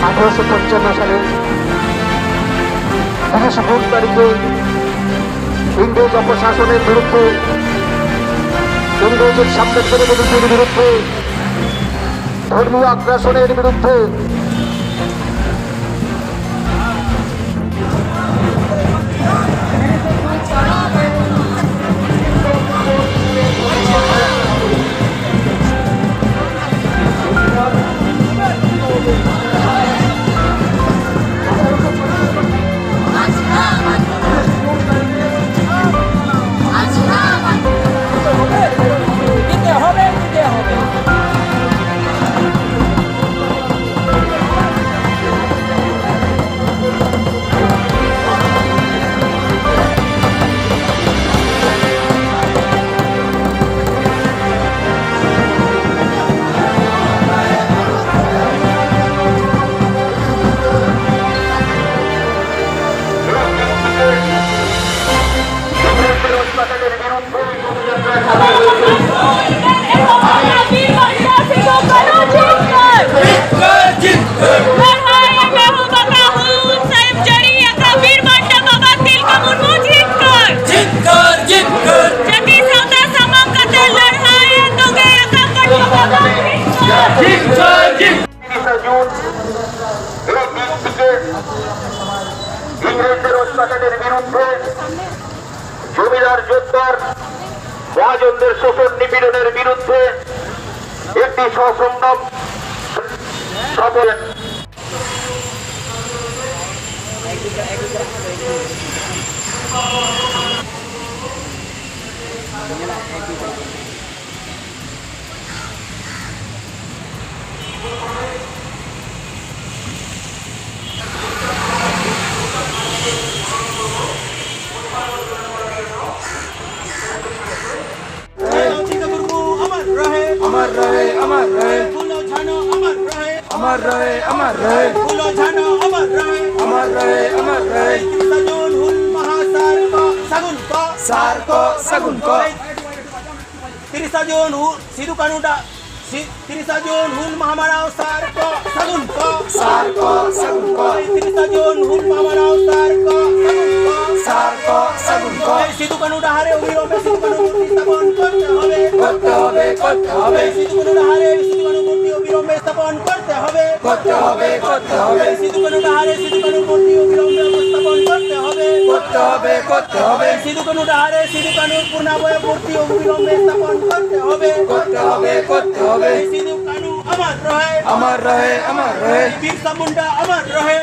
1855 সালে 19 তারিখে ইংরেজ অপশাসনের বিরুদ্ধে, ইংরেজের সাম্রাজ্যের বিরুদ্ধে, ধর্মীয় আগ্রাসনের বিরুদ্ধে ইংরেজদের অত্যাচারের বিরুদ্ধে, জমিদার যোদ্ধার মহাজনদের শোষণ নিপীড়নের বিরুদ্ধে একটি সসংগ্রাম সফল। अमर रहे अमर रहे फूलो झानो अमर रहे अमर रहे अमर रहे फूलो झानो अमर रहे अमर रहे अमर रहे सजोन हुल महासार को सगुन को सार को सगुन को तिरिसजोन हुल सिदु कानुडा तिरिसजोन हुल महामाराव सार को सगुन को सार को सगुन को तिरिसजोन हुल महामाराव सार को सगुन को सार को सगुन को सिदु कानुडा हारे उगिरो में सिदु कानु मूर्ति स्थापन करते হবে করতে হবে করতে হবে सिदु कानुडा हारे सिदु कानु मूर्ति उगिरो में स्थापन करते হবে করতে হবে করতে হবে सिदु कानुडा हारे सिदु कानु मूर्ति उगिरो में स्थापन करते হবে করতে হবে করতে হবে सिदु कानुडा हारे सिदु कानु पूर्णाबय मूर्ति उगिरो में स्थापन करते হবে করতে হবে করতে হবে सिदु कानु अमर रहे अमर रहे अमर रहे बिरसा मुंडा अमर रहे।